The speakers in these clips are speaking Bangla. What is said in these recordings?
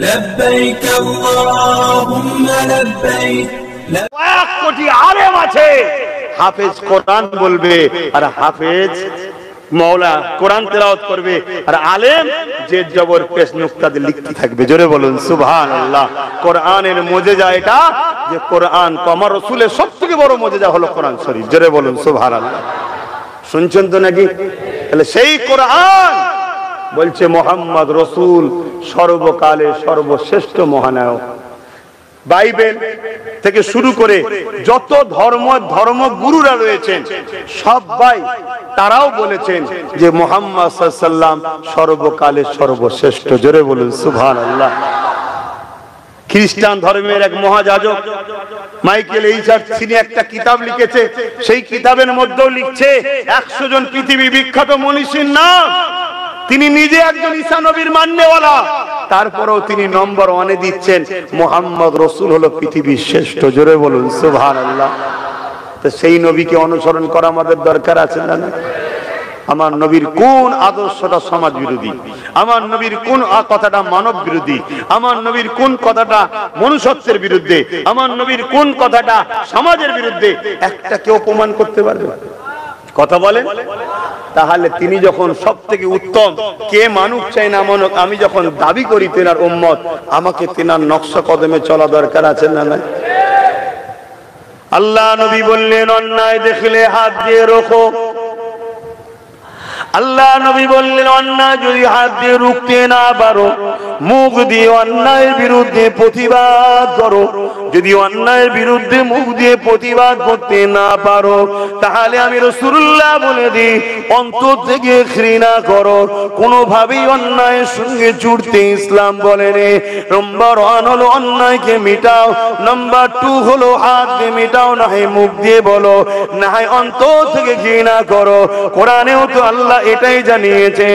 لبيك اللهم لبيك এক কোটি আলেম আছে হাফেজ কোরআন বলবে আর হাফেজ মওলা কোরআন তেলাওয়াত করবে আর আলেম যে জবর পেশ নুকতা দিয়ে লিখতে থাকবে। জোরে বলুন সুবহানাল্লাহ। কোরআনের মুজিজা এটা যে কোরআন আমার রাসূলের সবথেকে বড় মুজিজা হলো কোরআন শরীফ। জোরে বলুন সুবহানাল্লাহ। শুনছেন তো নাকি? তাহলে সেই কোরআন বলছে মোহাম্মদ রাসূল সর্বকালের সর্বশ্রেষ্ঠ মহানায়ক। বাইবেল থেকে শুরু করে যত ধর্মগুরুরা রয়েছেন সবাই তারাও বলেছেন যে মুহাম্মদ সাল্লাল্লাহু আলাইহি ওয়াসাল্লাম সর্বকালের সর্বশ্রেষ্ঠ। জোরে বলুন সুবহানাল্লাহ। খ্রিস্টান ধর্মের এক মহাযাজক মাইকেল এইচার তিনি একটা কিতাব লিখেছে, সেই কিতাবের মধ্যেও লিখছে 100 জন পৃথিবী বিখ্যাত মনীষীর নাম। তিনি নিজে একজন ঈসা নবীর মান্যওয়ালা, তারপরেও তিনি নম্বর 1-এ দিচ্ছেন মুহাম্মদ রাসূল হলো পৃথিবীর শ্রেষ্ঠ। জোরে বলুন সুবহানাল্লাহ। তো সেই নবীকে অনুসরণ করা আমাদের দরকার আছে না? আমার নবীর কোন আদর্শটা সমাজ বিরোধী, আমার নবীর কোন কথাটা মানব বিরোধী, আমার নবীর কোন কথাটা মনুষ্যত্বের বিরুদ্ধে, আমার নবীর কোন কথাটা সমাজের বিরুদ্ধে, একটা কেউ প্রমাণ করতে পারবে? কথা বলেন। তাহলে তিনি যখন সব থেকে উত্তম, কে মানুষ চাই না মানুষ, আমি যখন দাবি করি তেনার উম্মত, আমাকে তেনার নকশা কদমে চলা দরকার আছে না? না। আল্লাহ নবী বললেন অন্যায় দেখলে হাত দিয়ে রোখো। আল্লাহ নবী বললেন অন্যায় যদি হাত দিয়ে রুখতে না পারো, মুখ দিয়ে অন্যায়ের বিরুদ্ধে প্রতিবাদ করো। যদি অন্যায়ের বিরুদ্ধে মুখ দিয়ে প্রতিবাদ করতে না পারো, তাহলে আমি রাসূলুল্লাহ বলে দিই অন্তর থেকে ঘৃণা করো। কোনোভাবেই অন্যায়ের সঙ্গে জুড়তে ইসলাম বলেনি। নম্বর 1 হলো অন্যায়কে মিটাও, নম্বর 2 হলো হাত দিয়ে মিটাও, না হয় মুখ দিয়ে বলো, না হয় অন্তর থেকে ঘৃণা করো। কোরআনেও তো আল্লাহ এটাই জানিয়েছে।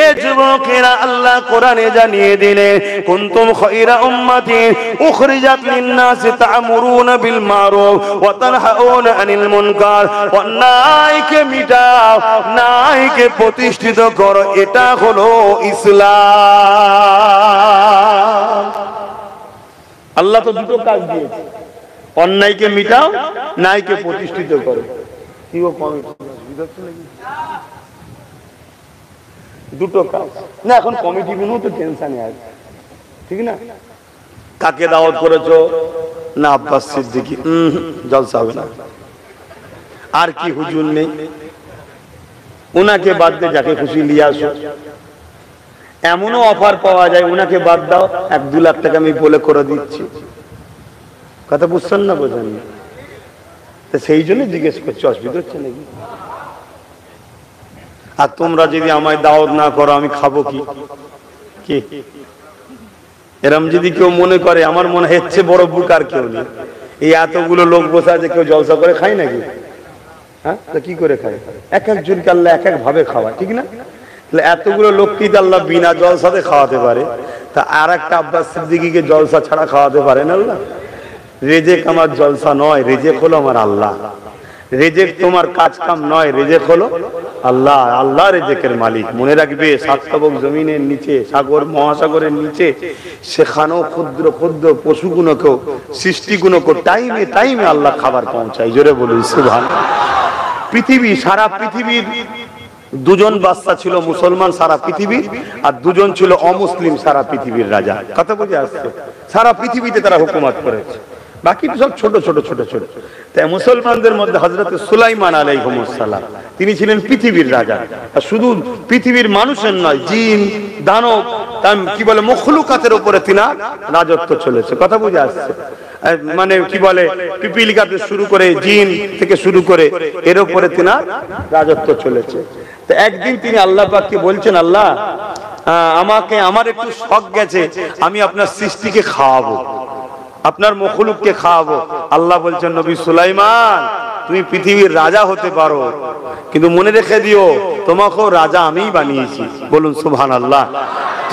এ যুবকেরা, আল্লাহ কোরআনে জানিয়ে দিলেন কুনতুম খায়রা উম্মাতিন উখরিজাত লিন-নাস তা'মুরুনা বিল মারুফ ওয়া তানহাউনা আনিল মুনকার। অন্যায়কে মিটাও, ন্যায়কে প্রতিষ্ঠিত করো, এটা হলো ইসলাম। আল্লাহ তো দুটো কাজ দিয়েছে, অন্যায়কে মিটাও, ন্যায়কে প্রতিষ্ঠিত করো। কি ও কমিটি দুটো কাজ না, এখন কমিটি গুলো তো টেনশনে আছে, ঠিক না? কাকে দাওয়াত করেছো? না আব্বাস সিদ্দিকী, জলসা হবে না। আর কি হুজুর নেই? উনাকে বাদ দিয়ে যাকে খুশি নিয়ে আসো। এমনও অফার পাওয়া যায়, উনাকে বাদ দাও, 1-2 লাখ টাকা আমি বলে করে দিচ্ছি। কথা বুঝছেন না? বোঝেন না? তো সেই জন্য জিজ্ঞেস করছি, অসুবিধা হচ্ছে নাকি? আর তোমরা যদি আমায় দাওয়াত না করো আমি খাবো কি? এরম যদি কেউ মনে করে, আমার মনে হচ্ছে বড় বুক আর কেউ নেই। এই এতগুলো লোক বসে আছে, কেউ জলসা করে খায় নাকি? হ্যাঁ, কি করে খায়? এক একজনকে আল্লাহ এক এক ভাবে খাওয়ায়, ঠিক না? এতগুলো লোককে আল্লাহ বিনা জলসাতে খাওয়াতে পারে, তা আর একটা আব্বাস সিদ্দিকীকে জলসা ছাড়া খাওয়াতে পারেন আল্লাহ? রেজেক আমার জলসা নয়, রেজেক হলো আমার আল্লাহ। রেজেক তোমার কাজ কাম নয়, রেজেক হলো আল্লাহ। আল্লাহ রেজেকের মালিক। মনে রাখবে, সাতবক জমিনের নিচে, সাগর মহাসাগরের নিচে, সেখানেও ক্ষুদ্র ক্ষুদ্র পশুগুলোকেও, সৃষ্টিগুলোকেও টাইমে টাইমে আল্লাহ খাবার পৌঁছায়। জোরে বলুন সুবহানাল্লাহ। পৃথিবী, সারা পৃথিবীর 2 জন বাদশা ছিল মুসলমান সারা পৃথিবীর, আর 2 জন ছিল অমুসলিম সারা পৃথিবীর রাজা। কথা বুঝে আসছে? সারা পৃথিবীতে তারা হুকুমত করেছে, বাকি সব ছোট ছোট ছোট ছোট। তাই মুসলমানদের মধ্যে হযরত সুলাইমান আলাইহিস সালাম, তিনি ছিলেন পৃথিবীর রাজা। আর শুধু পৃথিবীর মানুষের নয়, জিন, দানব, কি বলে, মখলুকাতের উপরে তিনার রাজত্ব চলেছে। কথা বুঝে আসছে? মানে কি বলে, পিপিলিকাতে শুরু করে, জিন থেকে শুরু করে, এর উপরে তিনার রাজত্ব চলেছে। তো একদিন তিনি আল্লাহ পাককে বলছেন, আল্লাহ আমাকে, আমার একটু শখ গেছে, আমি আপনার সৃষ্টিকে খাওয়াবো, আপনার মখলুককে খাওয়াবো। আল্লাহ বলছেন, নবী সুলাইমান, তুমি পৃথিবীর রাজা হতে পারো, কিন্তু মনে রেখে দিও তোমাকেও রাজা আমিই বানিয়েছি। বলুন সুবহানাল্লাহ।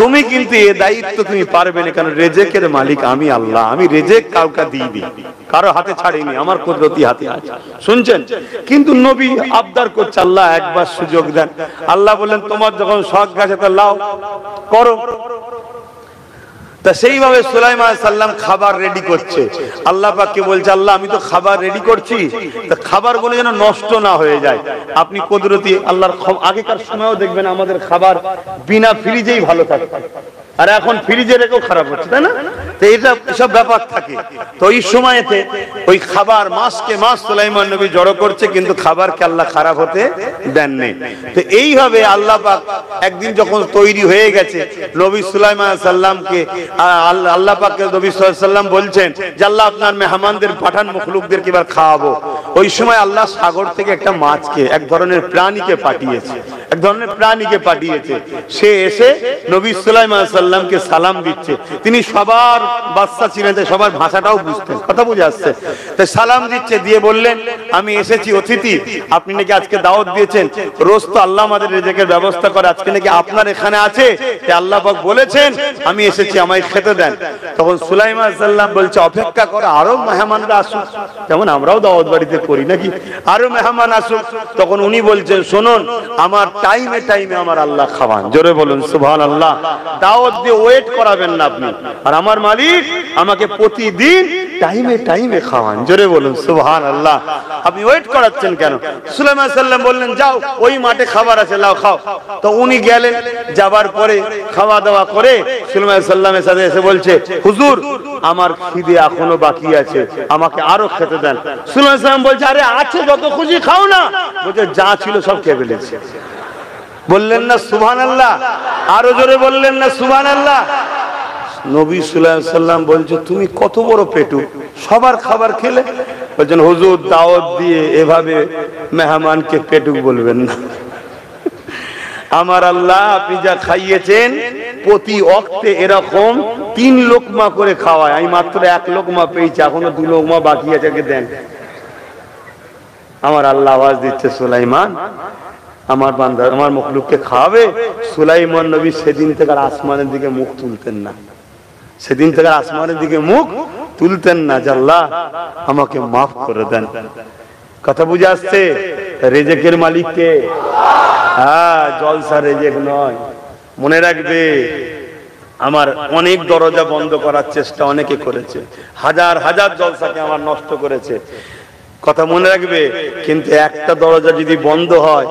তুমি কিন্তু এই দায়িত্ব তুমি পারবে না, কারণ রেজেকের মালিক আমি আল্লাহ। আমি রেজেক কাউকে দিয়ে দিই, কারো হাতে ছাড়িনি, আমার কুদরতি হাতে আছে। শুনছেন? কিন্তু নবী আবদার করছে, আল্লাহ একবার সুযোগ দেন। আল্লাহ বললেন, তোমার যখন শখ গেছে তো লাও, করো। তা সেইভাবে সুলাইমান আলাইহিস সালাম খাবার রেডি করছে। আল্লাহ পাককে বলছে, আল্লাহ আমি তো খাবার রেডি করছি, তা খাবারগুলো যেন নষ্ট না হয়ে যায়। আপনি কুদরতি আল্লাহর, আগেকার সময়ও দেখবেন আমাদের খাবার বিনা ফ্রিজেই ভালো থাকতো, আর এখন ফ্রিজে রেখেও খারাপ হচ্ছে, তাই না? তো এটা সব ব্যাপার থাকে। তো ওই সময়তে ওই খাবার মাসকে মাস সুলাইমান নবী জড়ো করছে, কিন্তু খাবারকে আল্লাহ খারাপ হতে দেননি। তো এইভাবে আল্লাহ পাক একদিন যখন তৈরি হয়ে গেছে, নবী সুলাইমান আলাইহিস সালামকে আল্লাহ পাককে নবী সাল্লাল্লাহু আলাইহি ওয়াসাল্লাম বলছেন যে আল্লাহ আপনার মেহমানদের পাঠান, মখলুকদেরকে এবার খাওয়াবো। ওই সময় আল্লাহ সাগর থেকে একটা মাছকে, এক ধরনের প্রাণীকে পাঠিয়েছে, এক ধরনের প্রাণীকে পাঠিয়েছে। সে এসে নবী সুলাইমান আলাইহিস সালামকে সালাম দিচ্ছে। তিনি সবার বাচ্চা ছিলেন, সবার ভাষাটাও বুঝতেন, কথা বুঝে আসছে। তাই সালাম দিচ্ছে, দিয়ে বললেন আমি এসেছি অতিথি, আপনি নাকি আজকে দাওয়াত দিয়েছেন। রোজ তো আল্লাহ আমাদের রিজিকের ব্যবস্থা করে, আজকে নাকি আপনার এখানে আছে, তাই আল্লাহ পাক বলেছেন আমি এসেছি, আমায় খেতে দেন। তখন সুলাইমান আলাইহিস সালাম বলছে অপেক্ষা করে, আরো মেহমানরা আসুক, যেমন আমরাও দাওয়াত বাড়িতে করি নাকি, আরো মেহমান আসুক। তখন উনি বলছেন শুনুন, আমার টাইমে টাইমে আমার আল্লাহ খাওয়ান, জোরে বলুন সুবহানাল্লাহ। দাওয়াত দিয়ে ওয়েট করাবেন না আপনি, আর আমার মালিক আমাকে প্রতিদিন টাইমে টাইমে খাওয়ান, জোরে বলুন সুবহানাল্লাহ। আপনি ওয়েট করাচ্ছেন কেন? সুলাইমান আলাইহিস সালাম বললেন যাও, ওই মাঠে খাবার আছে, লাও খাও। তো উনি গেলেন, যাবার পরে খাওয়া দাওয়া করে সুলাইমান আলাইহিস সালামের সাথে এসে বলছে হুজুর আমার খিদে এখনো বাকি আছে, আমাকে আরো খেতে দেন। সুলাইমান আলাইহিস সালাম বলছে আরে আছে, যত খুশি খাও না। বলছে যা ছিল সব খেয়ে ফেলেছে। বললেন না সুবহানাল্লাহ? আরো জোরে বললেন না সুবহানাল্লাহ? নবী সাল্লাল্লাহু আলাইহি সাল্লাম বলছে তুমি কত বড় পেটু, সবার খাবার খেলে। বলছেন হুজুর দাওয়াত দিয়ে এভাবে মেহমানকে পেটুক বলবেন না। আমার আল্লাহ আপনি যা খাইয়েছেন প্রতি ওয়াক্তে এরকম 3 লোকমা করে খাওয়ায়, আমি মাত্র 1 লোকমা পেয়েছি, এখনো 2 লোকমা বাকি আছে, দেন। আমার আল্লাহ আওয়াজ দিচ্ছে সুলাইমান আমার বান্দা আমার মখলুককে খাওয়াবে। সুলাইমান নবী সেদিন থেকে আসমানের দিকে মুখ তুলতেন না, সেদিন থেকে আসমানের দিকে মুখ তুলতেন না, যে আল্লাহ আমাকে মাফ করে দেন। কথা বুঝে আসছে? রেজেকের মালিক কে? হ্যাঁ, জলসা রেজেক নয়। মনে রাখবে, আমার অনেক দরজা বন্ধ করার চেষ্টা অনেকে করেছে, হাজার হাজার জলসাকে আমার নষ্ট করেছে, কথা মনে রাখবে। কিন্তু একটা দরজা যদি বন্ধ হয়,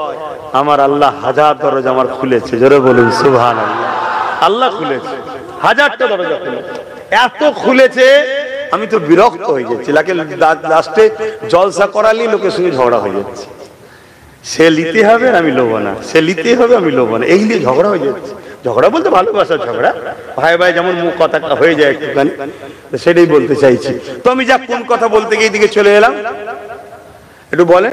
আমার আল্লাহ হাজার দরজা আমার খুলেছে, জোরে বলুন সুবহানাল্লাহ। আল্লাহ খুলেছে, হাজারটা দরজা খুলেছে, এত খুলেছে আমি তো বিরক্ত হয়ে যাচ্ছি। লাস্টে জলসা করালেই লোকের সঙ্গে ঝগড়া হয়ে যাচ্ছে, সে নিতে হবে আমি লোভ না, সে নিতে হবে আমি লোভ না, এই নিয়ে ঝগড়া হয়ে যাচ্ছে। ঝগড়া বলতে ভালোবাসার ঝগড়া, ভাই ভাই যেমন মুখ কথা হয়ে যায় একটুখানি, সেটাই বলতে চাইছি। তো আমি যা কোন কথা বলতে গিয়ে দিকে চলে এলাম, একটু বলেন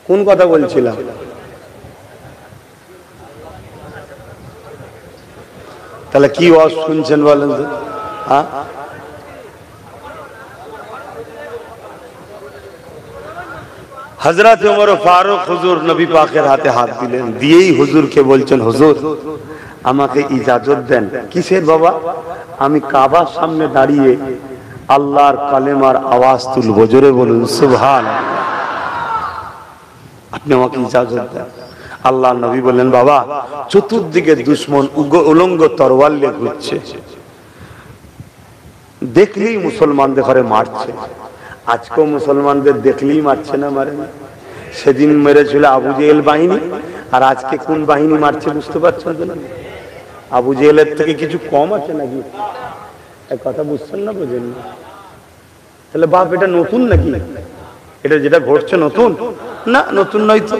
কোন কথা বলছিলাম? তাহলে কি ওয়াজ শুনছেন বলেন তো? হ্যাঁ, হযরত ওমর ফারুক হুজুর নবী পাকের হাতে হাত দিলেন, দিয়েই হুজুরকে বলছেন হুজুর আমাকে ইজাজত দেন। কিসের বাবা? আমি কাবার সামনে দাঁড়িয়ে আল্লাহর কালেমার আওয়াজ তুলবো, জোরে বলুন সুবহানাল্লাহ। আপনি আমাকে ইজাজত দেন। আল্লাহর নবী বললেন বাবা চতুর্দিকে দুশমন উলঙ্গ তরোয়াল নিয়ে ঘুরছে, দেখলেই মুসলমানদের ঘরে মারছে। আজকেও মুসলমানদের দেখলেই মারছে না, মারে না? সেদিন মেরেছিল আবু জেহেল বাহিনী, আর আজকে কোন বাহিনী মারছে বুঝতে পারছেন তো? না, আবু জেহেলের থেকে কিছু কম আছে নাকি? কথা বুঝছেন না, বোঝেন না? তাহলে বাপ এটা নতুন নাকি? এটা যেটা ঘটছে নতুন না? নতুন নয় তো।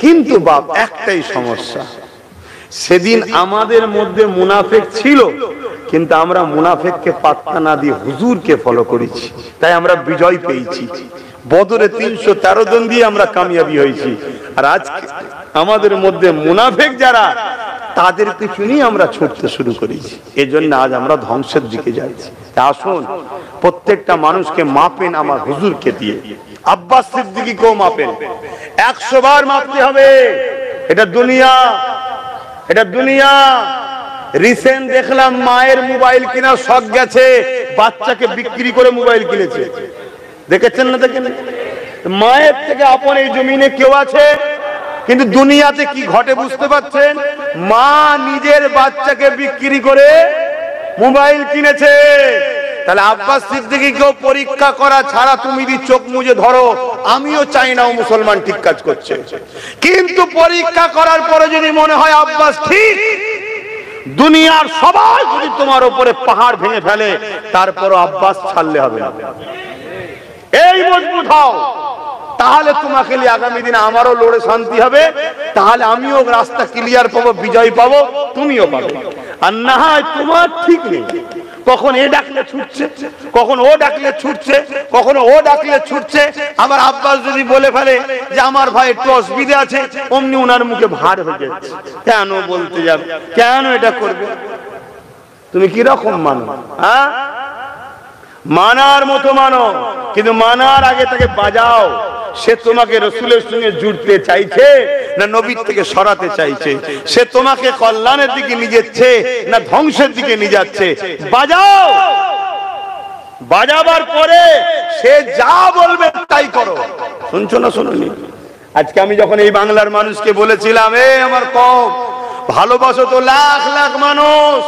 কিন্তু বাপ একটাই সমস্যা, সেদিন আমাদের মধ্যে মুনাফিক ছিল, কিন্তু আমরা মুনাফিককে পাত্তা না দিয়ে হুজুরকে ফলো করেছি, তাই আমরা বিজয় পেয়েছি। বদরে 313 জন দিয়ে আমরা কামিয়াবি হয়েছি। আর আজকে আমাদের মধ্যে মুনাফিক যারা, তাদের পিছু নিয়ে আমরা ছুটতে শুরু করেছি। এজন্য আজ আমরা ধ্বংসের দিকে যাচ্ছি। আসুন প্রত্যেকটা মানুষকে মাপেন আমার হুজুরকে দিয়ে, আব্বাস সিদ্দিকীকেও মাপেন, 100 বার মাপতে হবে। এটা দুনিয়া, এটা দুনিয়া। রিসেন্ট দেখলাম মায়ের মোবাইল কেনার শখ গেছে, বাচ্চাকে বিক্রি করে মোবাইল কিনেছে। দেখেছেন না? দেখেন, মায়ের থেকে আপন এই জমিনে কেউ আছে? কিন্তু দুনিয়াতে কি ঘটে বুঝতে পারছেন? মা নিজের বাচ্চাকে বিক্রি করে মোবাইল কিনেছে। তাহলে আব্বাস সিদ্দিকীকেও পরীক্ষা করা ছাড়া তুমি যদি চোখ মুজে ধরো, আমিও চাই না ও মুসলমান ঠিক কাজ করছে, কিন্তু পরীক্ষা করার পরে যদি মনে হয় আব্বাস ঠিক, দুনিয়ার সবাই যদি তোমার উপরে পাহাড় ভেঙে ফেলে, তারপরও আব্বাস ছাড়লে হবে না। এই মজবুত হও, তাহলে তোমাকে নিয়ে আগামী দিনে আমারও লড়ে শান্তি হবে, তাহলে আমিও রাস্তা ক্লিয়ার পাবো, বিজয় পাবো, তুমিও পাবে। আর না হয় তোমার ঠিক নেই, কখন এ ডাকলে ছুটছে, কখন ও ডাকলে ছুটছে, কখনো ও ডাকলে ছুটছে। আবার আব্বাস যদি বলে ফেলে যে আমার ভাই একটু অসুবিধা আছে, অমনি ওনার মুখে ভার হয়ে যাচ্ছে, কেন বলতে যাবে, কেন এটা করবে? তুমি কি রকম মানো? হ্যাঁ, মানার মতো মানো, কিন্তু মানার আগে তাকে বাজাও। সে তোমাকে রাসূলের সঙ্গে জুড়তে চাইছে না নবীর থেকে সরাতে চাইছে? সে তোমাকে কল্যাণের দিকে নিয়ে যাচ্ছে না ধ্বংসের দিকে নিয়ে যাচ্ছে? বাজাও, বাজাবার পরে সে যা বলবে তাই করো। শুনছো না শোনোনি? আজকে আমি যখন এই বাংলার মানুষকে বলেছিলাম, এ আমার কম ভালোবাসো তো লাখ লাখ মানুষ,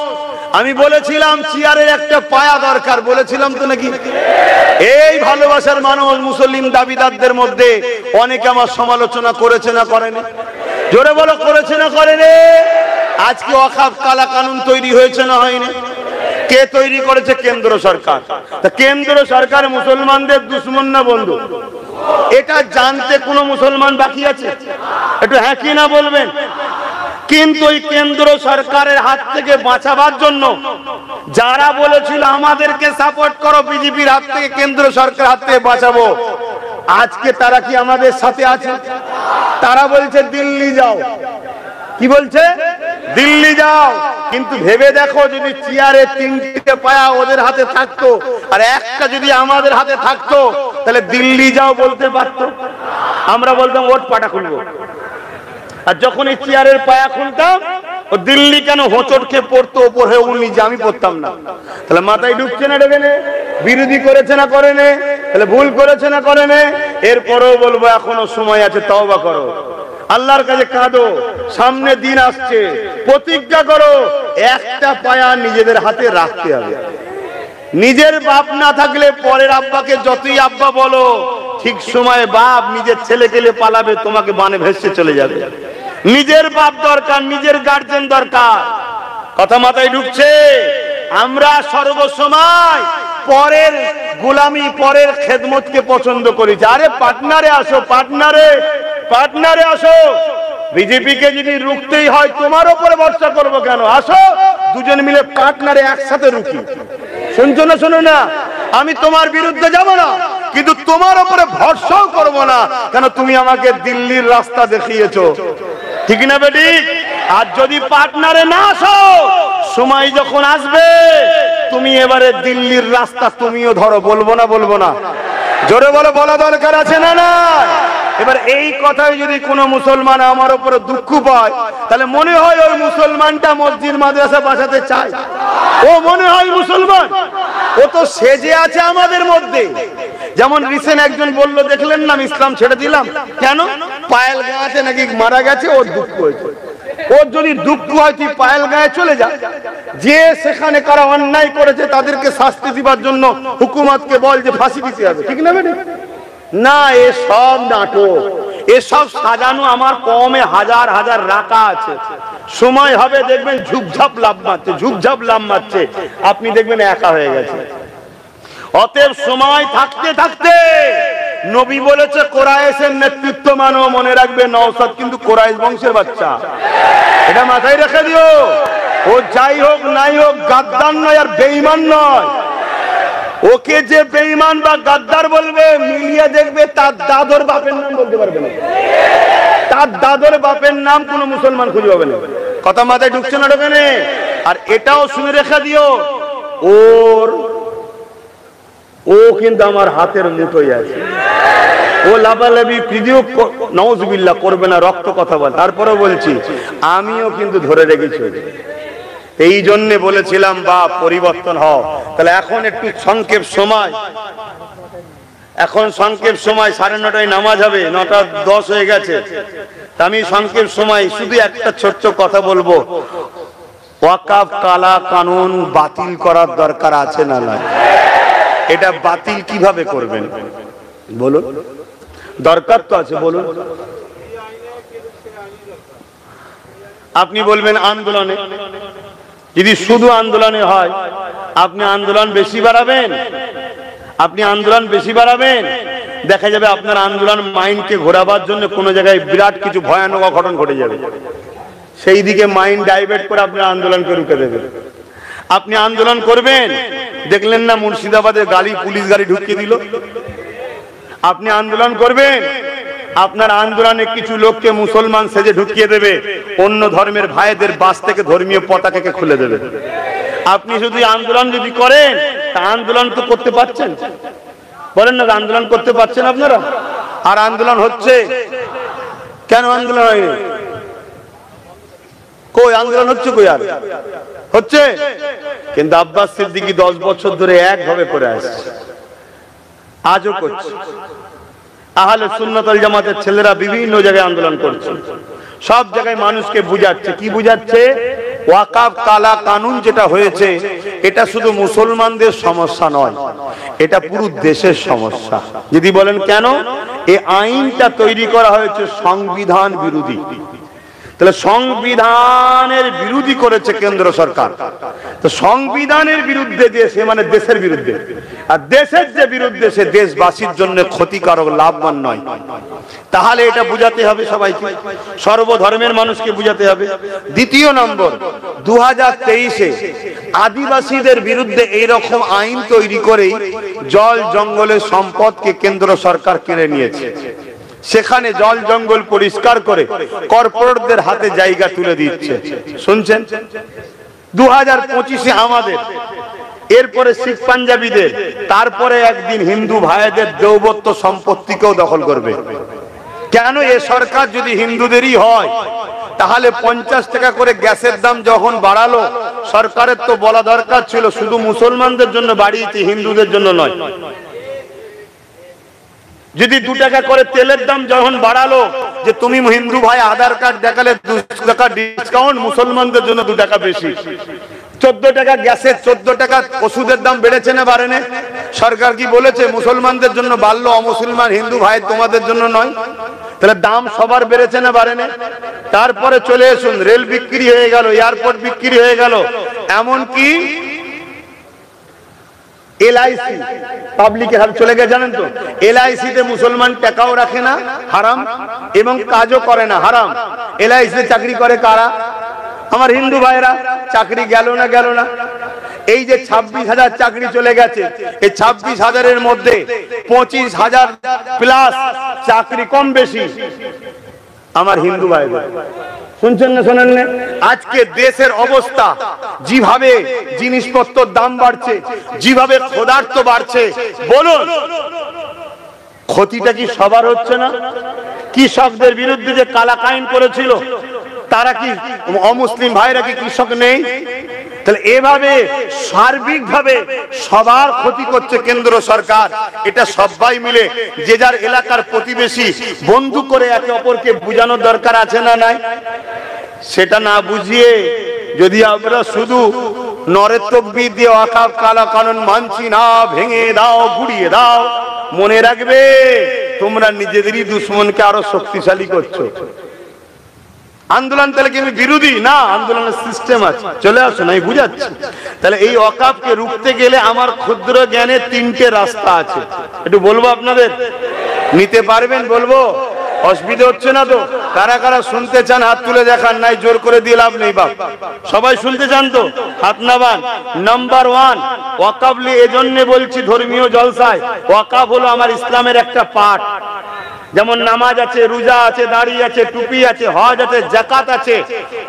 আমি বলেছিলাম চেয়ারের একটা পায়া দরকার, বলেছিলাম তো নাকি? এই ভালোবাসার মানুষ মুসলিম দাবিদারদের মধ্যে অনেকে আমার সমালোচনা করেছে না করেনি? জোরে বলো, করেছে না করেনি? আজকে ওয়াকফ কালা কানুন তৈরি হয়েছে না হয়নি? কে তৈরি করেছে? কেন্দ্র সরকার। তা কেন্দ্র সরকার মুসলমানদের দুশ্মন না বন্ধু? এটা জানতে কোনো মুসলমান বাকি আছে? একটু হ্যাঁ কি না বলবেন। কিন্তু ওই কেন্দ্র সরকারের হাত থেকে বাঁচাবার জন্য যারা বলেছিল আমাদেরকে সাপোর্ট করো, বিজেপির হাত থেকে কেন্দ্র সরকার হাত থেকে বাঁচাবো, আজকে তারা কি আমাদের সাথে আছে? তারা বলছে দিল্লি যাও। কি বলছে? দিল্লি যাও। কিন্তু ভেবে দেখো, যদি চেয়ারে তিনটে পায়া ওদের হাতে থাকতো আর একটা যদি আমাদের হাতে থাকতো, তাহলে দিল্লি যাও বলতে পারতো? আমরা বলতাম ওট পাটা খুলবো। আর যখন এই চেয়ারের পায়া খুলতাম, ও দিল্লি কেন হোঁচট খেয়ে পড়তো ওপর হয়ে, উনি যে আমি পড়তাম না। তাহলে মাথায় ঢুকছে না ঢোকে না? বিরোধী করেছে না করে নে? তাহলে ভুল করেছে না করে নে? এরপরেও বলবো এখনো সময় আছে, তওবা করো, আল্লাহর কাছে কাঁদো, সামনে দিন আসছে, প্রতিজ্ঞা করো একটা পায়া নিজেদের হাতে রাখতে হবে। নিজের বাপ না থাকলে পরের আব্বাকে যতই আব্বা বলো, ঠিক সময়ে বাপ নিজের ছেলে কেলে পালাবে, তোমাকে বানে ভেসে চলে যাবে। নিজের বাপ দরকার, নিজের গার্জেন দরকার। কথা মাথায় ঢুকছে? আমরা সর্বসময় পরের গোলামি, পরের খেদমতকে পছন্দ করি। আরে পার্টনারে আসো, পার্টনারে, পার্টনারে আসো। বিজেপিকে যদি রুখতেই হয়, তোমার উপরে ভরসা করবো কেন? আসো দুজন মিলে পার্টনারে একসাথে রুখি। শুনছো না শোনো না? আমি তোমার বিরুদ্ধে যাব না, কিন্তু তোমার উপরে ভরসাও করবো না, কেন তুমি আমাকে দিল্লির রাস্তা দেখিয়েছো, ঠিক না বেটি? আর যদি পার্টনারে না আসো, সময় যখন আসবে তুমি এবারে দিল্লির রাস্তা তুমিও ধরো। বলবো না? বলবো না? জোরে বলো, বলা দরকার আছে না না? এবার এই কথায় যদি কোনো মুসলমান আমার উপরে দুঃখ পায়, তাহলে মনে হয় ওই মুসলমানটা মসজিদ মাদ্রাসা বাঁচাতে চায়। ও মনে হয় মুসলমান, ও তো সেজে আছে আমাদের মধ্যে। যেমন রিসেন্ট একজন বলল, দেখলেন না, ইসলাম ছেড়ে দিলাম। কেন? পায়েল গাঁতে নাকি মারা গেছে, ওর দুঃখ হয়েছে। ওর যদি দুঃখ হয় তুই পায়েল গায়ে চলে যা, যে সেখানে কারা অন্যায় করেছে তাদেরকে শাস্তি দিবার জন্য হুকুমতকে বল যে ফাঁসি দিতে হবে, ঠিক না বেটা? না, এসব নাটক, এসব সাজানো আমার কমে হাজার হাজার রাখা আছে। সময় হবে দেখবেন ঝুপঝাপ লাভ মারছে, ঝুপঝাপ লাভ মারছে, আপনি দেখবেন একা হয়ে গেছে। অতএব সময় থাকতে থাকতে, নবী বলেছে কোরাইশের নেতৃত্ব মানো। মনে রাখবে নওশাদ কিন্তু কোরাইশ বংশের বাচ্চা, এটা মাথায় রেখে দিও। ও যাই হোক নাই হোক গাদ্দার নয় আর বেঈমান নয়। ওকে যে বেঈমান বা গাদ্দার বলবে, মিলিয়ে দেখবে তার দাদর বাপের নাম বলতে পারবে না। তার দাদর বাপের নাম কোন মুসলমান খুঁজে পাবে না। কথা মাথায় ঢুকছে না ঢোকে? আর এটাও শুনে রেখে দিও, ও কিন্তু আমার হাতের মুঠোয় আছে। ও লাভালাভি ভিডিও নাউজুবিল্লাহ করবে না, রক্ত কথা বলে। তারপরে বলছি আমিও কিন্তু ধরে রেখেছি। এই জন্য বলেছিলাম বা পরিবর্তন হও। তাহলে এখন একটু সংক্ষেপ সময়, এখন সংক্ষেপ সময়, 9:30টায় নামাজ হবে, 9:10 হয়ে গেছে। আমি সংক্ষেপ সময় শুধু একটা ছোট্ট কথা বলবো, ওয়াকফ কালা কানুন বাতিল করার দরকার আছে না নাই? এটা বাতিল কিভাবে করবেন বলুন? দরকার তো আছে, বলুন। আপনি বলবেন আন্দোলনে, যদি শুধু আন্দোলনে হয় আপনি আন্দোলন বেশি বাড়াবেন, আপনি আন্দোলন বেশি বাড়াবেন, দেখা যাবে আপনার আন্দোলন মাইন্ডকে ঘোরাবার জন্য কোনো জায়গায় বিরাট কিছু ভয়ানক অঘটন ঘটে যাবে, সেই দিকে মাইন্ড ডাইভার্ট করে আপনার আন্দোলনকে রুখে দেবে। আপনি আন্দোলন করবেন, দেখলেন না মুর্শিদাবাদে গাড়ি পুলিশ গাড়ি ঢুকিয়ে দিল। আপনি আন্দোলন করবেন, আপনার আন্দোলনে কিছু লোককে মুসলমান সেজে ঢুকিয়ে দেবে, অন্য ধর্মের ভাইদের বাস থেকে ধর্মীয় পতাকাকে খুলে দেবে। আপনি শুধু আন্দোলন যদি করেন, তা আন্দোলন তো করতে পারছেন, বলেন না আন্দোলন করতে পারছেন আপনারা? আর আন্দোলন হচ্ছে কেন? আন্দোলন হয়নি, কই আন্দোলন হচ্ছে? কই আর হচ্ছে? কিন্তু আব্বাস সিদ্দিকী 10 বছর ধরে একভাবে করে আসছে, আজও করছে। আহলে সুন্নাত ওয়াল জামাতের ছেলেরা বিভিন্ন জায়গায় আন্দোলন করছে, সব জায়গায় মানুষকে বুঝাচ্ছে। কি বুঝাচ্ছে? ওয়াকফ কালা কানুন যেটা হয়েছে, এটা শুধু মুসলমানদের সমস্যা নয়, এটা পুরো দেশের সমস্যা। যদি বলেন কেন? এই আইনটা তৈরি করা হয়েছে সংবিধান বিরোধী। তাহলে সংবিধানের বিরোধী করেছে কেন্দ্র সরকার, তো সংবিধানের বিরুদ্ধে যে সে মানে দেশের বিরুদ্ধে, আর দেশের যে বিরুদ্ধে সে দেশবাসীর জন্য ক্ষতিকারক, লাভবান নয়। তাহলে এটা বুঝাতে হবে সবাইকে, সর্বধর্মের মানুষকে বুঝাতে হবে। দ্বিতীয় নম্বর, 2023-এ আদিবাসীদের বিরুদ্ধে এইরকম আইন তৈরি করেই জল জঙ্গলের সম্পদকে কেন্দ্র সরকার কেড়ে নিয়েছে। সেখানে জল জঙ্গল পরিষ্কার করে কর্পোরেটদের হাতে জায়গা তুলে দিচ্ছে। শুনছেন? 2025-এ আমাদের, এরপরে শিখ পাঞ্জাবিদের, তারপরে একদিন হিন্দু ভাইদের দেওবত্ব সম্পত্তিকেও দখল করবে। কেন? এ সরকার যদি হিন্দুদেরই হয়, তাহলে 50 টাকা করে গ্যাসের দাম যখন বাড়ালো, সরকারের তো বলা দরকার ছিল শুধু মুসলমানদের জন্য বাড়িয়েছে, হিন্দুদের জন্য নয়। যদি 2 টাকা করে তেলের দাম যখন বাড়ালো, যে তুমি হিন্দু ভাই আধার কার্ড দেখালে 2 টাকা ডিসকাউন্ট, মুসলমানদের জন্য 2 টাকা বেশি। 14 টাকা গ্যাসের, 14 টাকা ওষুধের দাম বেড়েছে না বাড়েনি? সরকার কি বলেছে মুসলমানদের জন্য বাড়লো, অমুসলমান হিন্দু ভাই তোমাদের জন্য নয়? তাহলে দাম সবার বেড়েছে না বাড়েনি? তারপরে চলে আসুন, রেল বিক্রি হয়ে গেল, এয়ারপোর্ট বিক্রি হয়ে গেল, এমনকি LIC পাবলিকের হাতে চলে গেছে। জানেন তো LIC তে মুসলমান টাকাও রাখে না, হারাম, এবং কাজও করে না, হারাম। LIC তে চাকরি করে কারা? আমার হিন্দু ভাইরা। চাকরি গেল না? গেল না। এই যে 26,000 চাকরি চলে গেছে, এই 26,000-এর মধ্যে 25,000 প্লাস চাকরি কম বেশি আমার হিন্দু ভাইদের। শুনছেন না শোনেন না? আজকে দেশের অবস্থা, যেভাবে জিনিসপত্রের দাম বাড়ছে, যেভাবে ক্ষুধার্ত বাড়ছে, বলুন ক্ষতিটা কি সবার হচ্ছে না? কৃষকদের বিরুদ্ধে যে কালা আইন করেছিল, তারা কি অমুসলিম ভাইরা কি কৃষক নেই? তাহলে এভাবে সার্বিকভাবে সবার ক্ষতি করছে কেন্দ্র সরকার। এটা সবাই মিলে যে যার এলাকার প্রতিবেশী বন্ধু করে একে অপরকে বোঝানোর দরকার আছে না নাই? সেটা না বুঝিয়ে যদি আমরা শুধু নরের তকবীর দিয়ে ওয়াকফ কালা কানুন মানছি না, ভেঙে দাও, গুড়িয়ে দাও, মনে রাখবে তোমরা নিজেদেরই দুশ্মনকে আরো শক্তিশালী করছো। আন্দোলন তাহলে কি বিরোধী না? আন্দোলনের সিস্টেম আছে, চলে আসুন আমি বুঝাচ্ছি। তাহলে এই ওয়াকফকে রুখতে গেলে আমার ক্ষুদ্র জ্ঞানে 3টে রাস্তা আছে, একটু বলবো আপনাদের, নিতে পারবেন? বলবো, অসুবিধা হচ্ছে না তো? কারা কারা শুনতে চান হাত তুলে দেখান, নাই জোর করে দিয়ে লাভ নেই বাপ। সবাই শুনতে চান তো? হাত নামান। নাম্বার 1, ওয়াকফ এজন্য বলছি ধর্মীয় জলসায়, ওয়াকফ হলো আমার ইসলামের একটা পার্ট। যেমন নামাজ আছে, রোজা আছে, দাড়ি আছে, টুপি আছে, হজ আছে, যাকাত আছে।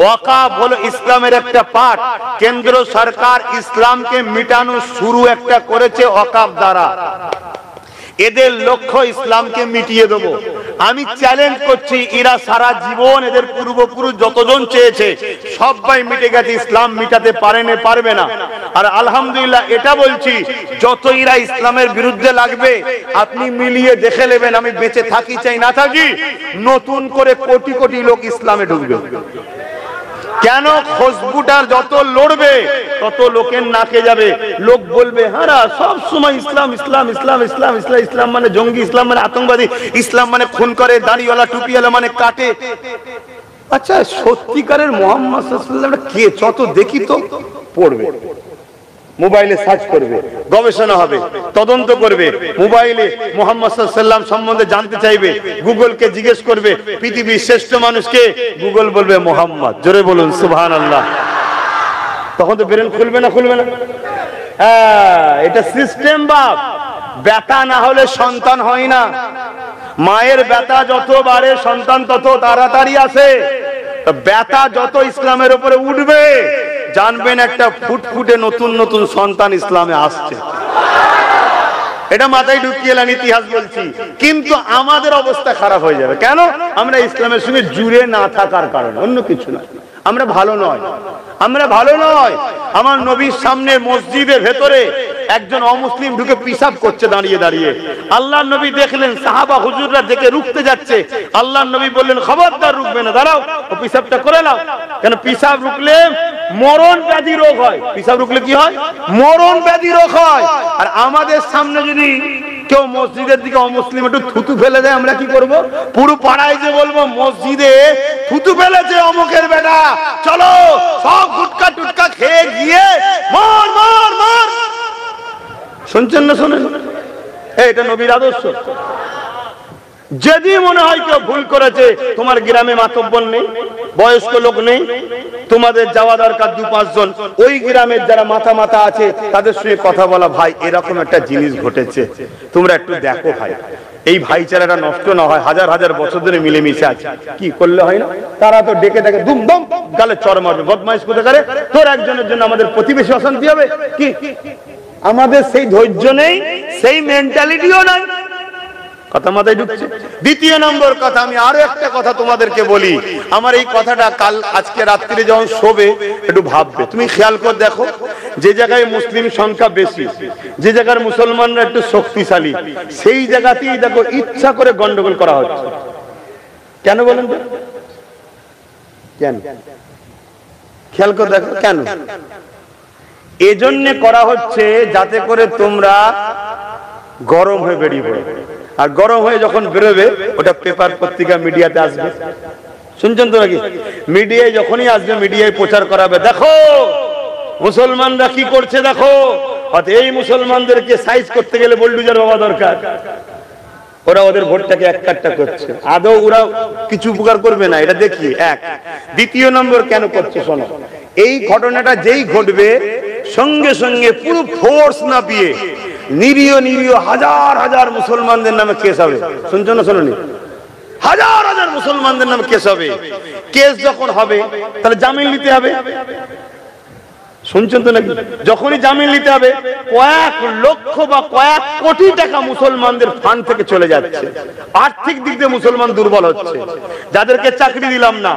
ওয়াকফ হলো ইসলামের একটা পার্ট। কেন্দ্র সরকার ইসলামকে মিটানো শুরু একটা করেছে ওয়াকফ দ্বারা। এদের লক্ষ্য ইসলামকে মিটিয়ে দেবো। আমি চ্যালেঞ্জ করছি, এরা সারা জীবন এদের পূর্বপুরুষ যতজন চেয়েছে সবাই মিটে গেছে, ইসলাম মিটাতে পারবে না। আর আলহামদুলিল্লাহ এটা বলছি, যত এরা ইসলামের বিরুদ্ধে লাগবে আপনি মিলিয়ে দেখে নেবেন, আমি বেঁচে থাকি চাই না থাকি, নতুন করে কোটি কোটি লোক ইসলামে ঢুকবে। কেন? খুশবুটার যত লড়বে তত লোকের নাকে যাবে, লোক বলবে হারা সব সময় ইসলাম ইসলাম ইসলাম ইসলাম ইসলাম ইসলাম মানে জঙ্গি, ইসলাম মানে আতঙ্কবাদী, ইসলাম মানে খুন করে, দাড়িওয়ালা টুপিওয়ালা মানে কাটে। আচ্ছা সত্যিকারের মুহাম্মদ সাল্লাল্লাহু আলাইহি ওয়াসাল্লাম কে? যত দেখি তো পড়বে, মোবাইলে সার্চ করবে, গবেষণা হবে, তদন্ত করবে, মোবাইলে মুহাম্মদ সাল্লাল্লাহু আলাইহি ওয়াসাল্লাম সম্বন্ধে জানতে চাইবে, গুগলকে জিজ্ঞেস করবে পৃথিবীর শ্রেষ্ঠ মানুষকে, গুগল বলবে মুহাম্মদ। জোরে বলুন সুবহানাল্লাহ। তখন তো ব্রেন খুলবে না? খুলবে না? হ্যাঁ, এটা সিস্টেম। বাপ ব্যথা না হলে সন্তান হয় না, মায়ের ব্যথা যত বাড়ে সন্তান তত তাড়াতাড়ি আসে। ব্যথা যত ইসলামের উপরে উঠবে জানবেন একটা ফুটফুটে নতুন নতুন সন্তান ইসলামে আসছে। এটা মাথায় ঢুকিয়ে এলেন, ইতিহাস বলছি। কিন্তু আমাদের অবস্থা খারাপ হয়ে যাবে। কেন? আমরা ইসলামের সঙ্গে জুড়ে না থাকার কারণে, অন্য কিছু না। আমরা ভালো নয়, আমরা ভালো নয়। আমার নবীর সামনে মসজিদের ভেতরে একজন অমুসলিম ঢুকে পিশাব করছে দাঁড়িয়ে দাঁড়িয়ে। আল্লাহর নবী দেখলেন, সাহাবা হুজুররা দেখে রুখতে যাচ্ছে। আল্লাহর নবী বললেন খবরদার রুকবে না, দাঁড়াও, ও পিশাবটা করে নাও। কেন? পিশাব রুকলে মরণ ব্যাধি রোগ হয়। পিশাব রুকলে কি হয়? মরণ ব্যাধি রোগ হয়। আর আমাদের সামনে যদি কেউ মসজিদের দিকে অমুসলিম একটু থুতু ফেলে দেয়, আমরা কি করব? পুরো পাড়ায় যে বলবো মসজিদে থুতু ফেলেছে অমুকের বেটা, চলো সব গুটকা টুটকা খেয়ে গিয়ে মার মার মার। শুনছেন না? শোনেন, এটা নবীর আদর্শ। যদি মনে হয় কেউ ভুল করেছে, তোমার গ্রামে মাতব্বর নেই, বয়স্ক লোক নেই, তোমাদের যাওয়া দরকার 2-5 জন ওই গ্রামের যারা মাথা মাথা আছে তাদের সঙ্গে কথা বলা, ভাই এরকম একটা জিনিস ঘটেছে, তোমরা একটু দেখো ভাই, এই ভাইচারাটা নষ্ট না হয়, হাজার হাজার বছর ধরে মিলেমিশে আছে, কি করলে হয় না? তারা তো ডেকে ডেকে দুমদম গালে চড় মারবে, বদমাইশ কোথা করে, তোর একজনের জন্য আমাদের প্রতিবেশী অশান্তি হবে কি? আমাদের সেই ধৈর্য নেই, সেই মেন্টালিটিও নাই। কথা মাথায় ঢুকছে? দ্বিতীয় নম্বর কথা, আমি আরো একটা কথা তোমাদেরকে বলি। আমার এই কথাটা কাল আজকে রাত্রিরে যখন শোবে একটু ভাববে। তুমি খেয়াল করে দেখো, যে জায়গায় মুসলিম সংখ্যা বেশি, যে জায়গার মুসলমানরা একটু শক্তিশালী, সেই জায়গাতেই দেখো ইচ্ছা করে গন্ডগোল করা হচ্ছে। কেন বলেন তো? কেন? খেয়াল করে দেখো কেন এজন্য করা হচ্ছে, যাতে করে তোমরা গরম হয়ে বেরিয়ে পড়ো। আর গরম হয়ে যখন বেরোবে ওটা পেপার পত্রিকা মিডিয়াতে আসবে। শুনছেন তো নাকি? মিডিয়ায় যখনই আসবে মিডিয়ায় প্রচার করাবে, দেখো মুসলমানরা কি করছে, দেখো এই মুসলমানদেরকে সাইজ করতে গেলে বুলডোজার বাবা দরকার। ওরা ওদের ভোটটাকে এক কাট্টা করছে, আদৌ ওরা কিছু উপকার করবে না, এটা দেখি এক। দ্বিতীয় নম্বর কেন করছে শোনো, এই ঘটনাটা যেই ঘটবে সঙ্গে সঙ্গে পুরো ফোর্স না পেয়ে নিরীহ নিরীহ হাজার হাজার মুসলমানদের নামে কেস হবে। শুনছো না? শোনোনি? হাজার হাজার মুসলমানদের নামে কেস হবে। কেস যখন হবে তাহলে জামিন নিতে হবে। শুনছেন তো নাকি? যখনই জামিন নিতে হবে কয়েক লক্ষ বা কয়েক কোটি টাকা মুসলমানদের ফান্ড থেকে চলে যাচ্ছে। আর্থিক দিক দিয়ে মুসলমান দুর্বল হচ্ছে। যাদেরকে চাকরি দিলাম না,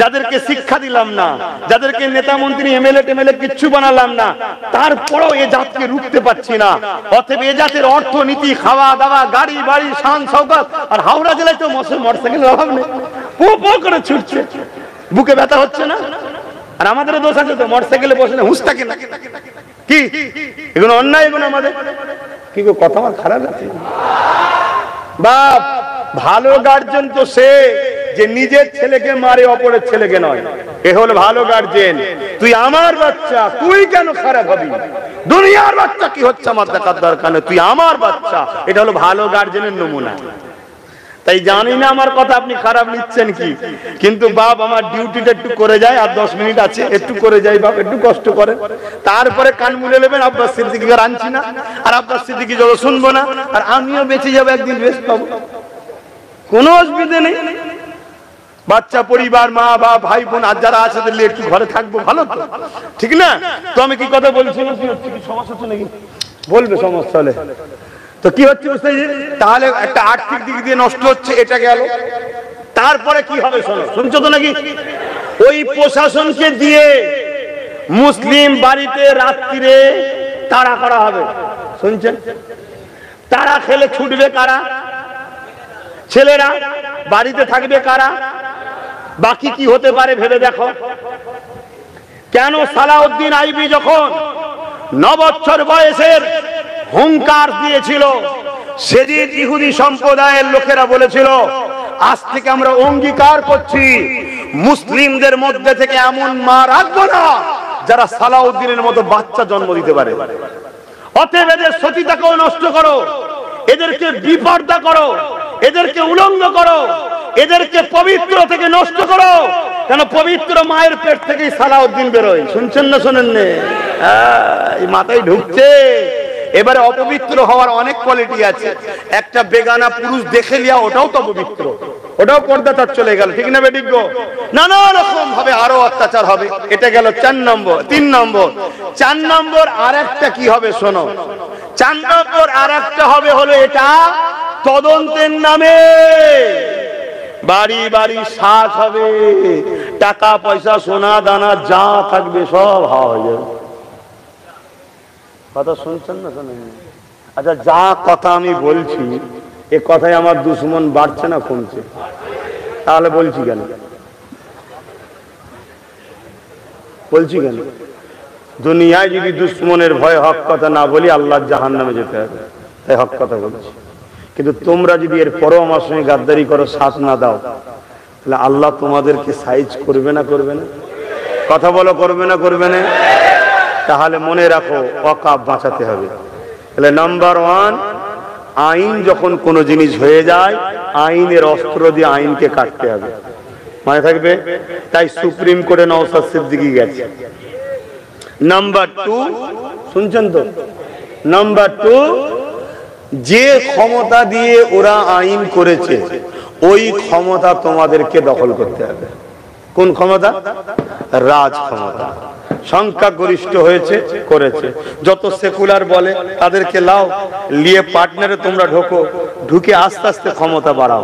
যাদেরকে শিক্ষা দিলাম না, যাদেরকে নেতা মন্ত্রী এমএলএ টেমএলএ কিচ্ছু বানালাম না, তারপরেও এ জাতকে রুখতে পারছি না। অতএব এ জাতের অর্থনীতি, খাওয়া দাওয়া, গাড়ি বাড়ি, শান শওকত, আর হাওড়া জেলায় তো মোটরসাইকেলের অভাব নেই, পো পো করে ছুটছে। বুকে ব্যথা হচ্ছে না? আর আমাদেরও দোষ আছে তো, মোটরসাইকেলে বসে না হুঁশ থাকে না কি? এগুলো অন্যায়, এগুলো আমাদের কি? কথা আমার খারাপ লাগছে? বাপ ভালো গার্জেন তো সে যে নিজের ছেলেকে মারে, অপরের ছেলেকে নয়। এ হলো ভালো গার্জেন। তুই আমার বাচ্চা, তুই কেন খারাপ হবি? দুনিয়ার বাচ্চা কি হচ্ছে আমার দেখার দরকার নেই, তুই আমার বাচ্চা। এটা হলো ভালো গার্জেনের নমুনা। তাই জানি না আমার কথা আপনি খারাপ নিচ্ছেন কি, কিন্তু বাপ আমার ডিউটিটা একটু করে যায়, আর 10 মিনিট আছে, একটু করে যাই বাপ, একটু কষ্ট করে, তারপরে কান মুলে নেবেন। আব্বাস সিদ্দিকীকে আনছি না, আর আব্বাস সিদ্দিকী যত শুনবো না, আর আমিও বেঁচে যাবো, একদিন বেশ পাবো, কোনো অসুবিধা নেই। বাচ্চা, পরিবার, মা বাবা, ভাই বোন আর যারা আছে তাহলে একটু ঘরে থাকবো, ভালো তো, ঠিক না? তো আমি কি কথা বলছি, কি সমস্যা হচ্ছে নাকি? বলবে সমস্যা হলে। তো তো কি হচ্ছে বুঝতে পারছি? তাহলে একটা আর্থিক দিক দিয়ে নষ্ট হচ্ছে, এটা গেল। তারপরে কি হবে শোনো, শুনছো তো নাকি? ওই প্রশাসনকে দিয়ে মুসলিম বাড়িতে রাত্রিরে তাড়া করা হবে, শুনছেন? তারা খেলে ছুটবে কারা? ছেলেরা। বাড়িতে থাকবে কারা? বাকি কি হতে পারে ভেবে দেখো। কেন সালাউদ্দিন আইবি যখন 9 বছর বয়সের হুঙ্কার দিয়েছিল, সেদিন ইহুদি সম্প্রদায়ের লোকেরা বলেছিল আজ থেকে আমরা অঙ্গীকার করছি মুসলিমদের মধ্যে থেকে এমন মা রাখবো না যারা সালাউদ্দিনের মতো বাচ্চা জন্ম দিতে পারে। অতএব এদের সতীতাকেও নষ্ট করো, এদেরকে বিপর্দা করো, এদেরকে উলঙ্গ করো, এদেরকে পবিত্র থেকে নষ্ট করো। কেন পবিত্র মায়ের পেট থেকেই সালাউদ্দিন বেরোয়, শুনছেন না শোনেন? এই মাথায় ঢুকছে। এবারে অপবিত্র হওয়ার অনেক কোয়ালিটি আছে। একটা বেগানা পুরুষ দেখে লিয়া ওটাও তো অপবিত্র, ওটাও পর্দাটার চলে গেল, ঠিক না বেঠিক? নানা রকম ভাবে আরো অত্যাচার হবে। এটা গেল 4 নম্বর। 3 নম্বর, 4 নম্বর আর একটা কি হবে শোনো। 4 নম্বর আর একটা হবে হলো এটা তদন্তের নামে বাড়ি বাড়ি সাজ হবে, টাকা পয়সা সোনা দানা যা থাকবে সব হাওয়া হয়ে যাবে। কথা শুনছেন না শোনেন? আচ্ছা, যা কথা আমি বলছি এ কথায় আমার দুশ্মন বাড়ছে না কমছে? তাহলে বলছি কেন? বলছি কেন? দুনিয়ায় যদি দুশ্মনের ভয়ে হক কথা না বলি আল্লাহর জাহান্নামে যেতে হবে, তাই হক কথা বলছি। কিন্তু তোমরা যদি এর পরও আমার সঙ্গে গাদ্দারি করো, সাথ না দাও, তাহলে আল্লাহ তোমাদেরকে সাইজ করবে না করবে না? কথা বলো, করবে না করবে না? তাহলে মনে রাখো ওয়াকাফ বাঁচাতে হবে। তাহলে নাম্বার 1, আইন যখন কোনো জিনিস হয়ে যায় আইনের অস্ত্র দিয়ে আইনকে কাটতে হবে, মনে থাকবে। তাই সুপ্রিম কোর্টে নওশাদ সিদ্দিকী গেছে। নাম্বার 2, শুনছেন তো? নাম্বার 2, যে ক্ষমতা দিয়ে ওরা আইন করেছে ওই ক্ষমতা তোমাদেরকে দখল করতে হবে। কোন ক্ষমতা? রাজ ক্ষমতা। সংখ্যাগরিষ্ঠ হয়েছে, করেছে। যত সেকুলার বলে তাদেরকে লাও, লিয়ে পার্টনারে তোমরা ঢোকো, ঢুকে আস্তে আস্তে ক্ষমতা বাড়াও।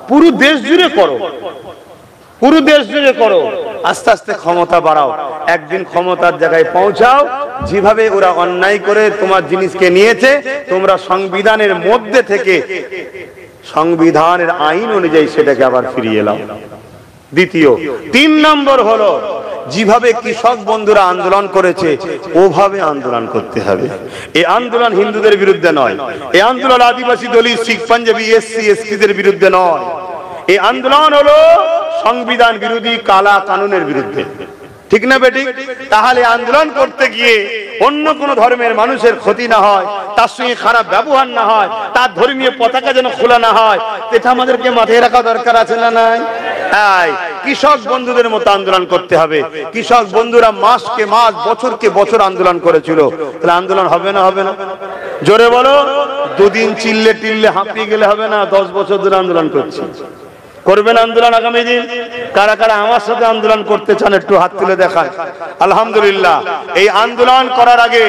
পুরো দেশ জুড়ে করো, পুরো দেশ জুড়ে করো, আস্তে আস্তে ক্ষমতা বাড়াও। একদিন ক্ষমতার জায়গায় পৌঁছাও। যেভাবে ওরা অন্যায় করে তোমার জিনিসকে নিয়েছে, তোমরা সংবিধানের মধ্যে থেকে সংবিধানের আইন অনুযায়ী সেটাকে আবার ফিরিয়ে নাও। দ্বিতীয়। 3 নম্বর হলো যেভাবে কৃষক বন্ধুরা আন্দোলন করেছে ওভাবে আন্দোলন করতে হবে। এই আন্দোলন হিন্দুদের বিরুদ্ধে নয়, এই আন্দোলন আদিবাসী, দলিত, শিখ, পাঞ্জাবি, এসসি এসটিদের বিরুদ্ধে নয়। এই আন্দোলন হলো সংবিধান বিরোধী কালা কানুনের বিরুদ্ধে, ঠিক না বেটি? তাহলে আন্দোলন করতে গিয়ে অন্য কোন ধর্মের মানুষের ক্ষতি না হয়, তার সঙ্গে খারাপ ব্যবহার না হয়, তার ধর্মীয় পতাকা যেন খোলা না হয়, এটা আমাদেরকে মাথায় রাখা দরকার আছে না নাই? কৃষক বন্ধুদের মতো আন্দোলন করতে হবে। কৃষক বন্ধুরা মাসকে মাস, বছরকে বছর আন্দোলন করেছিল। তাহলে আন্দোলন হবে না হবে না? জোরে বলো। 2 দিন চিল্লে টিল্লে হাঁপিয়ে গেলে হবে না। 10 বছর ধরে আন্দোলন করছি। করবেন আন্দোলন আগামী দিন? কারা কারা আমার সাথে আন্দোলন করতে চান একটু হাত তুলে দেখান। আলহামদুলিল্লাহ। এই আন্দোলন করার আগে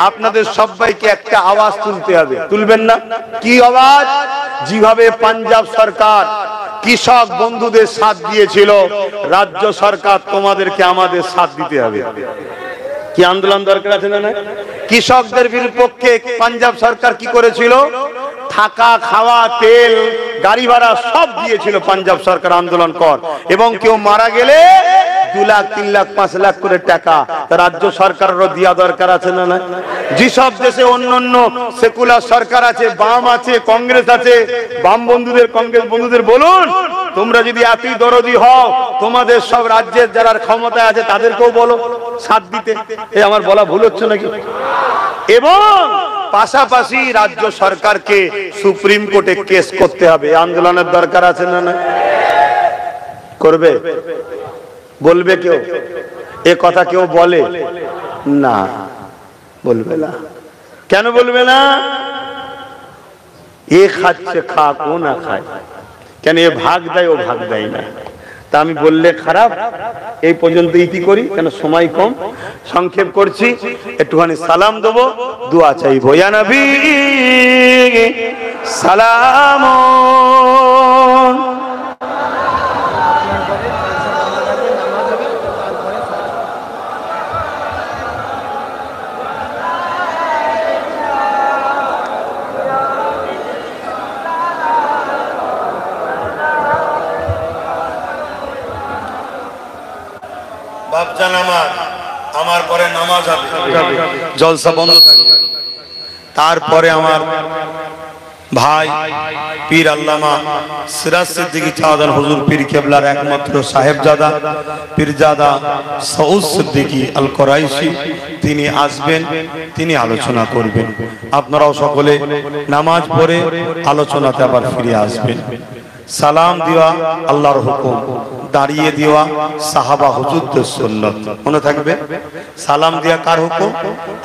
আপনাদের সবাইকে একটা আওয়াজ তুলতে হবে, তুলবেন না? কি আওয়াজ? যেভাবে পাঞ্জাব সরকার কৃষক বন্ধুদের সাথ দিয়েছিল, রাজ্য সরকার তোমাদেরকে আমাদের সাথ দিতে হবে। কি আন্দোলন দরকার আছে না? কৃষকদের বিপক্ষে পাঞ্জাব সরকার কি করেছিল? থাকা, খাওয়া, তেল, গাড়ি ভাড়া সব দিয়েছিল পাঞ্জাব সরকার আন্দোলন কর। এবং কেউ মারা গেলে 2 লাখ, 3 লাখ, 5 লাখ করে টাকা রাজ্য সরকারেরও দেওয়া দরকার আছে না? যেসব দেশে অন্যান্য সেকুলার সরকার আছে, বাম আছে, কংগ্রেস আছে, বাম বন্ধুদের, কংগ্রেস বন্ধুদের বলুন, তোমরা যদি এতই দরদি হও, তোমাদের সব রাজ্যের যারা ক্ষমতায় আছে তাদেরকেও বলো সাথ দিতে। এই আমার বলা ভুল হচ্ছে নাকি? এবং পাশাপাশি রাজ্য সরকারকে সুপ্রিম কোর্টে কেস করতে হবে। আন্দোলনের দরকার আছে না? করবে? বলবে কেউ? এ কথা কেউ বলে না? বলবে না। কেন বলবে না? এ খাচ্ছে খাক, ও না খায়। কেন? এ ভাগ দেয়, ও ভাগ দেয় না। তা আমি বললে খারাপ, এই পর্যন্ত ইতি করি, কেন সময় কম, সংক্ষেপ করছি। একটুখানি সালাম দেবো, দোয়া চাইবো। ইয়া নবী সালাম। বাপজান আমার পরে নামাজ হবে, জলসা বন্ধ থাকবে। তারপরে আমার ভাই পীর আল্লামা সিরাজ সিদ্দিকী চাঁদান হুজুর পীর কেবলার একমাত্র সাহেবজাদা পীরজাদা সৌদ সিদ্দিকী আল কোরাইশি তিনি আসবেন, তিনি আলোচনা করবেন। আপনারাও সকলে নামাজ পড়ে আলোচনাতে আবার ফিরে আসবেন। সালাম দেওয়া আল্লাহর হুকুম, দাঁড়িয়ে দেওয়া সাহাবা হুজুরদের সুন্নাত, মনে থাকবে। সালাম দেওয়া কার হুকুম?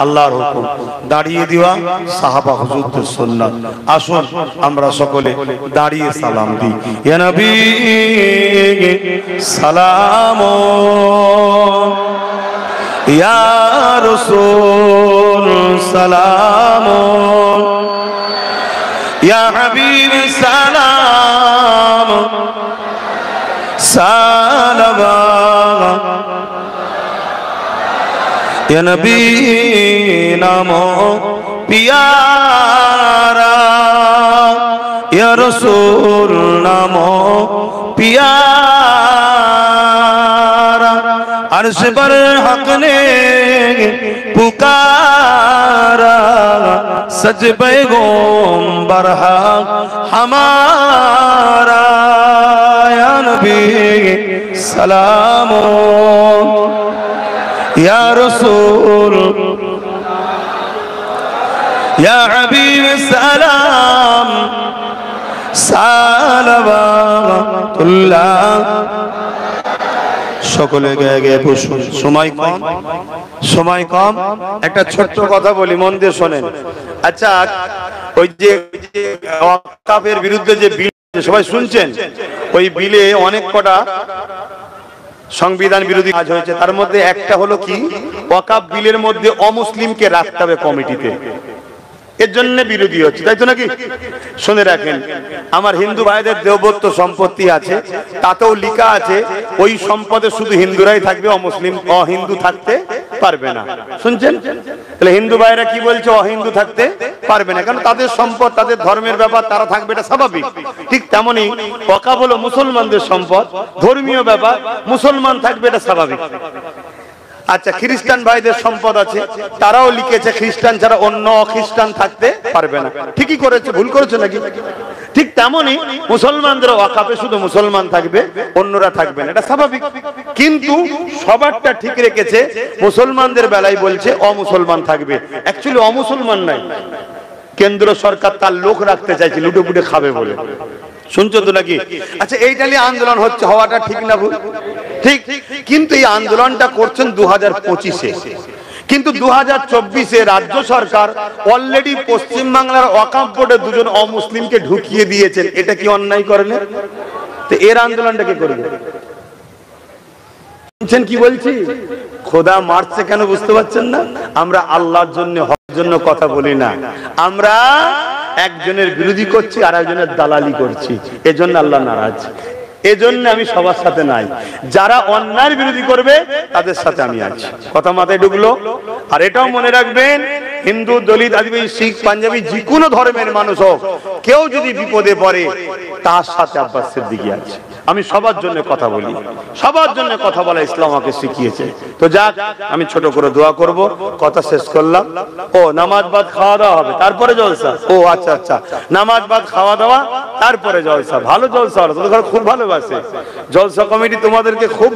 আল্লাহর হুকুম। দাঁড়িয়ে দেওয়া সাহাবা হুজুরদের সুন্নাত। আসুন আমরা সকলে দাঁড়িয়ে সালাম দিই। ইয়া নবী সালাম, ইয়া রাসূল সালাম, ইয়া হাবিব সালাম সালামা, ইয়া নবী নামো পিয়ারা, ইয়া রাসূল নামো পিয়ারা, अर्श पर हक ने पुकारा, सज पैगंबर हक हमारा, या नबी सलाम, या रसूल या हबीब सलाम सालवातुल्लाह। সকলে গায়ে গায়ে বসুন, সময় কম। একটা ছোট্ট কথা বলি, মন দিয়ে শোনেন। আচ্ছা, ওই যে ওয়াকফের বিরুদ্ধে যে বিল সবাই শুনছেন, ওই বিলে অনেক কটা সংবিধান বিরোধী কাজ হয়েছে। তার মধ্যে একটা হলো কি, ওয়াকফ বিলের মধ্যে অমুসলিমকে রাখতে হবে কমিটিতে, এর জন্য বিরোধী হচ্ছে, তাই তো নাকি? শুনে রাখেন, আমার হিন্দু ভাইদের দেবত্ব সম্পত্তি আছে, তাতেও লেখা আছে ওই সম্পদে শুধু হিন্দুরাই থাকবে, অমুসলিম অহিন্দু থাকতে পারবে না। শুনছেন? তাহলে হিন্দু ভাইরা কি বলছে? অহিন্দু থাকতে পারবে না, কারণ তাদের সম্পদ, তাদের ধর্মের ব্যাপার, তারা থাকবে, এটা স্বাভাবিক। ঠিক তেমনি ওয়াকফ হলো মুসলমানদের সম্পদ, ধর্মীয় ব্যাপার, মুসলমান থাকবে, এটা স্বাভাবিক। আচ্ছা, খ্রিস্টান ভাইদের সম্পদ আছে, তারাও লিখেছে খ্রিস্টান ছাড়া অন্য খ্রিস্টান থাকতে পারবে না। ঠিকই করেছে, ভুল করেছে নাকি? ঠিক তেমনি মুসলমানদের ওয়াকফে শুধু মুসলমান থাকবে, অন্যরা থাকবে না, এটা স্বাভাবিক। কিন্তু সবারটা ঠিক রেখেছে, মুসলমানদের বেলায় বলছে অমুসলমান থাকবে। অ্যাকচুয়ালি অমুসলমান নাই, কেন্দ্র সরকার তার লোক রাখতে চাইছে, লুটে পুটে খাবে বলে। শুনছো তো নাকি? আচ্ছা, এইটা নিয়ে আন্দোলন হচ্ছে, হওয়াটা ঠিক না ভুল? ঠিক। কিন্তু এই আন্দোলনটা করছেন 2025-এ, কিন্তু 2024-এ রাজ্য সরকার অলরেডি পশ্চিম বাংলার ওয়াকফ বোর্ডে দুজন অমুসলিমকে ঢুকিয়ে দিয়েছেন। এটা কি অন্যায় করেন? তো এর আন্দোলনটা কে করবে? কি বলছি? খোদা মারছে কেন বুঝতে পারছেন না? আমরা আল্লাহর জন্য, হকের জন্য কথা বলি না, আমরা একজনের বিরোধী করছি আর একজনের দালালি করছি, এজন্য আল্লাহ নারাজ। এজন্য আমি সবার সাথে নাই, যারা অন্যায়ের বিরোধী করবে তাদের সাথে আমি আছি। কথা মাথায় ঢুকলো? আর এটাও মনে রাখবেন, হিন্দু, দলিত, আদিবাসী, শিখ, পাঞ্জাবি, যে কোনো ধর্মের মানুষ হোক, কেউ যদি বিপদে পড়ে তার সাথে আব্বাস সিদ্দিকী আছে। আমি সবার জন্য কথা বলি, সবার জন্য কথা বলা ইসলাম আমাকে শিখিয়েছে। তো যাক, আমি ছোট করে দোয়া করব, কথা শেষ করলাম। ও নামাজ বাদ খাওয়া দাওয়া হবে, তারপরে জলসা? ও আচ্ছা আচ্ছা, নামাজ বাদ খাওয়া দাওয়া, তারপরে জলসা। ভালো জলসা হলো, তোদের খুব ভালোবাসে জলসা কমিটি, তোমাদেরকে খুব